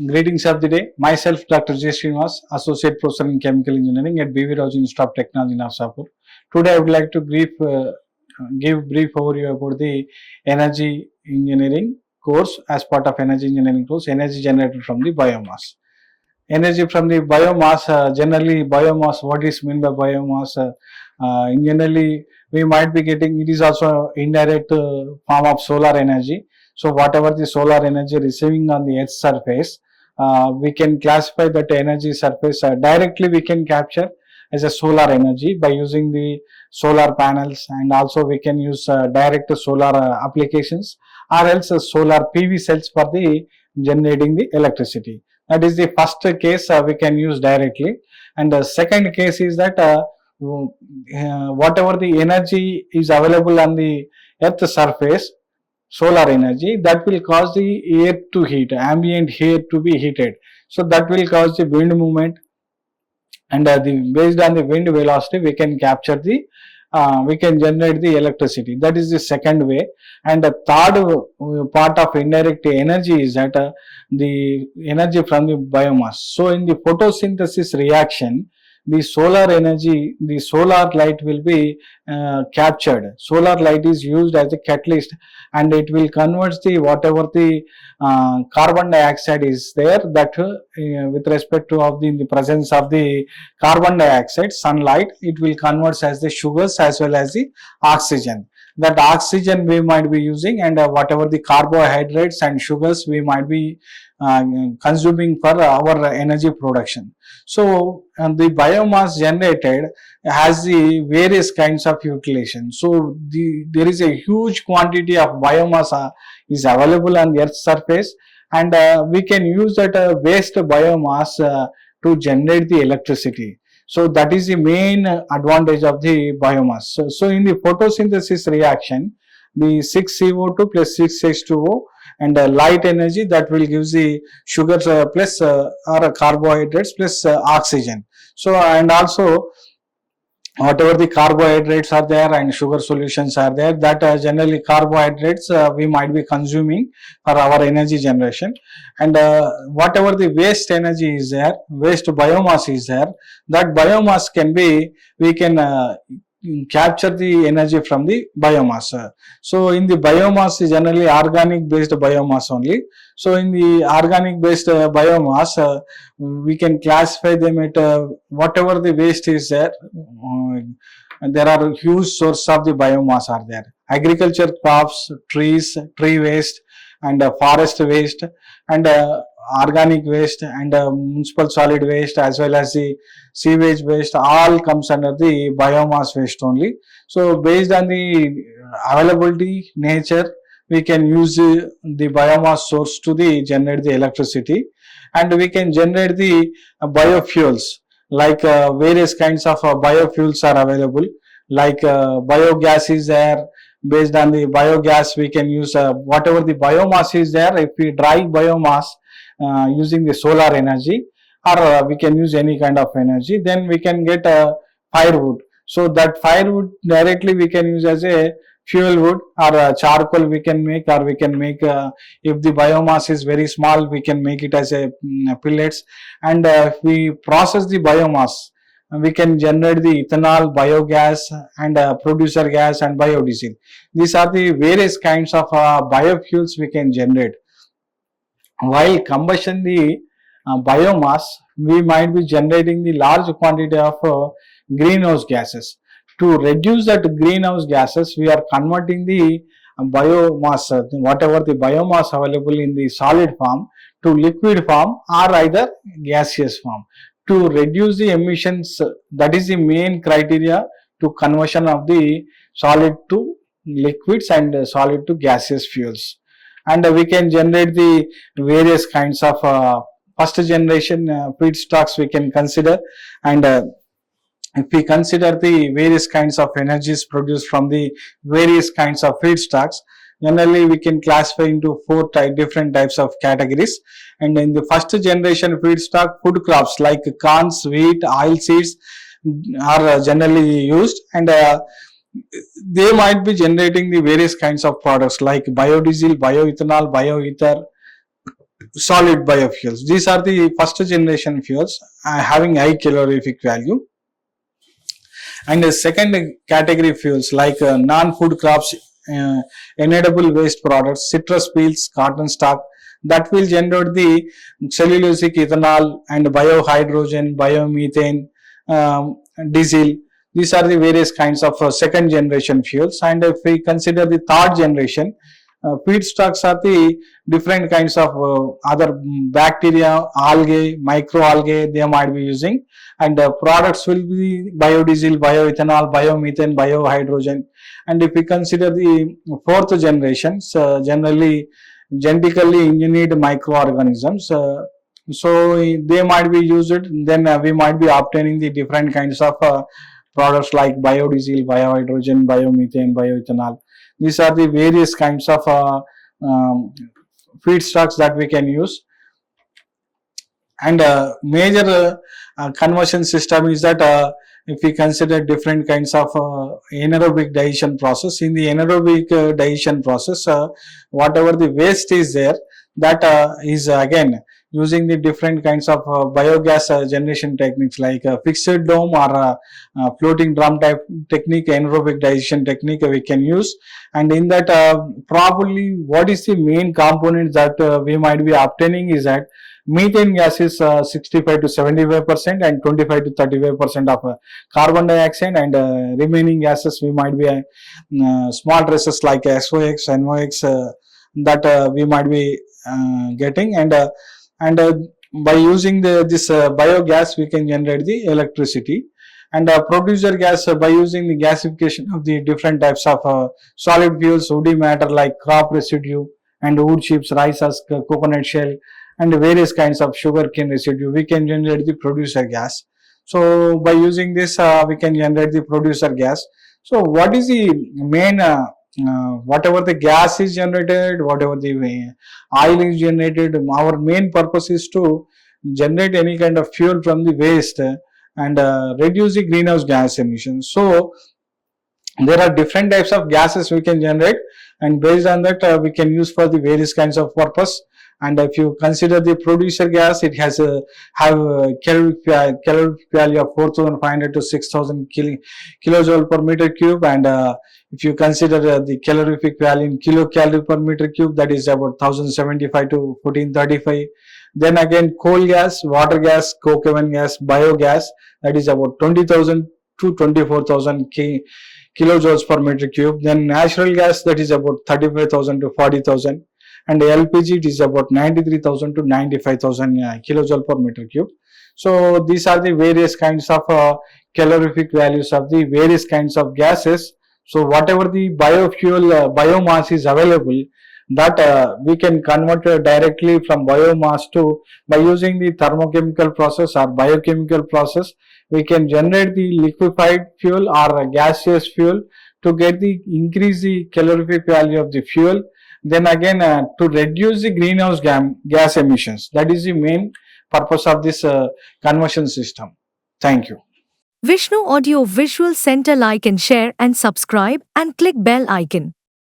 Greetings of the day. Myself, Dr. J. Srinivas, Associate Professor in Chemical Engineering at BV Raju Institute of Technology, Navsapur. Today, I would like to give brief overview about the energy engineering course as part of energy engineering course, energy generated from the biomass. Energy from the biomass, generally biomass, what is meant by biomass? Generally, we might be getting, it is also indirect form of solar energy. So whatever the solar energy receiving on the Earth's surface, we can classify that energy surface directly we can capture as a solar energy by using the solar panels, and also we can use direct solar applications, or else solar PV cells for the generating the electricity. That is the first case we can use directly, and the second case is that whatever the energy is available on the Earth surface, solar energy, that will cause the air to heat, ambient air to be heated. So that will cause the wind movement, and based on the wind velocity, we can capture the we can generate the electricity. That is the second way. And the third part of indirect energy is that the energy from the biomass. So in the photosynthesis reaction, the solar energy, the solar light will be captured. Solar light is used as a catalyst, and it will convert the whatever the carbon dioxide is there, that with respect to of the, in the presence of the carbon dioxide, sunlight, it will convert as the sugars as well as the oxygen. That oxygen we might be using, and whatever the carbohydrates and sugars we might be consuming for our energy production. So the biomass generated has the various kinds of utilization. So there is a huge quantity of biomass is available on the Earth's surface, and we can use that waste biomass to generate the electricity. So that is the main advantage of the biomass. So in the photosynthesis reaction, the 6CO2 plus 6H2O and light energy, that will give the sugars plus or carbohydrates plus oxygen. So, and also whatever the carbohydrates are there and sugar solutions are there, that generally carbohydrates we might be consuming for our energy generation, and whatever the waste energy is there, waste biomass is there, that biomass can be, we can capture the energy from the biomass. So in the biomass is generally organic based biomass only. So in the organic based biomass, we can classify them at whatever the waste is there. There are huge sources of the biomass are there. Agriculture crops, trees, tree waste, and forest waste, and organic waste, and municipal solid waste, as well as the sewage waste, all comes under the biomass waste only. So based on the availability nature, we can use the biomass source to the generate the electricity, and we can generate the biofuels, like various kinds of biofuels are available, like biogas is there. Based on the biogas, we can use whatever the biomass is there. If we dry biomass using the solar energy, or we can use any kind of energy, then we can get firewood. So that firewood directly we can use as a fuel wood, or charcoal we can make, or we can make if the biomass is very small, we can make it as a pellets, and if we process the biomass, we can generate the ethanol, biogas, and producer gas, and biodiesel. These are the various kinds of biofuels we can generate. While combustion the biomass, we might be generating the large quantity of greenhouse gases. To reduce that greenhouse gases, we are converting the biomass, whatever the biomass available in the solid form, to liquid form or either gaseous form. To reduce the emissions, that is the main criteria to conversion of the solid to liquids and solid to gaseous fuels. And we can generate the various kinds of first generation feedstocks we can consider, and if we consider the various kinds of energies produced from the various kinds of feedstocks, generally we can classify into four different types of categories. And in the first generation feedstock, food crops like corns, wheat, oil seeds are generally used, and they might be generating the various kinds of products like biodiesel, bioethanol, bioether, solid biofuels. These are the first generation fuels having high calorific value. And the second category fuels like non-food crops, inedible waste products, citrus peels, cotton stock, that will generate the cellulosic ethanol and biohydrogen, biomethane, diesel. These are the various kinds of second generation fuels. And if we consider the third generation, feedstocks are the different kinds of other bacteria, algae, microalgae they might be using, and products will be biodiesel, bioethanol, biomethane, biohydrogen. And if we consider the fourth generation, generally genetically engineered microorganisms, so they might be used, then we might be obtaining the different kinds of products like biodiesel, biohydrogen, biomethane, bioethanol. These are the various kinds of um, feedstocks that we can use. And major conversion system is that if we consider different kinds of anaerobic digestion process, in the anaerobic digestion process, whatever the waste is there, that is again using the different kinds of biogas generation techniques like fixed dome or floating drum type technique, anaerobic digestion technique we can use. And in that, probably what is the main component that we might be obtaining is that methane gas is 65 to 75% and 25 to 35% of carbon dioxide, and remaining gases we might be small traces like SOx, NOx, that we might be getting. And by using this biogas we can generate the electricity. And producer gas, by using the gasification of the different types of solid fuels, woody matter like crop residue and wood chips, rice husk, coconut shell, and various kinds of sugar cane residue, we can generate the producer gas. So by using this, we can generate the producer gas. So what is the main whatever the gas is generated, whatever the oil is generated, our main purpose is to generate any kind of fuel from the waste and reduce the greenhouse gas emissions. So there are different types of gases we can generate, and based on that we can use for the various kinds of purpose. And if you consider the producer gas, it has have a calorific value of 4,500 to 6,000 kilojoule per meter cube. And if you consider the calorific value in kilocalorie per meter cube, that is about 1,075 to 1,435. Then again, coal gas, water gas, coke oven gas, biogas, that is about 20,000 to 24,000 kilojoules per meter cube. Then natural gas, that is about 35,000 to 40,000, and LPG, it is about 93,000 to 95,000 kilojoule per meter cube. So these are the various kinds of calorific values of the various kinds of gases. So whatever the biofuel biomass is available, that we can convert directly from biomass to, by using the thermochemical process or biochemical process, we can generate the liquefied fuel or gaseous fuel to get the increase the calorific value of the fuel. Then again, to reduce the greenhouse gas emissions. That is the main purpose of this conversion system. Thank you. Vishnu Audio Visual Center, like and share and subscribe and click bell icon.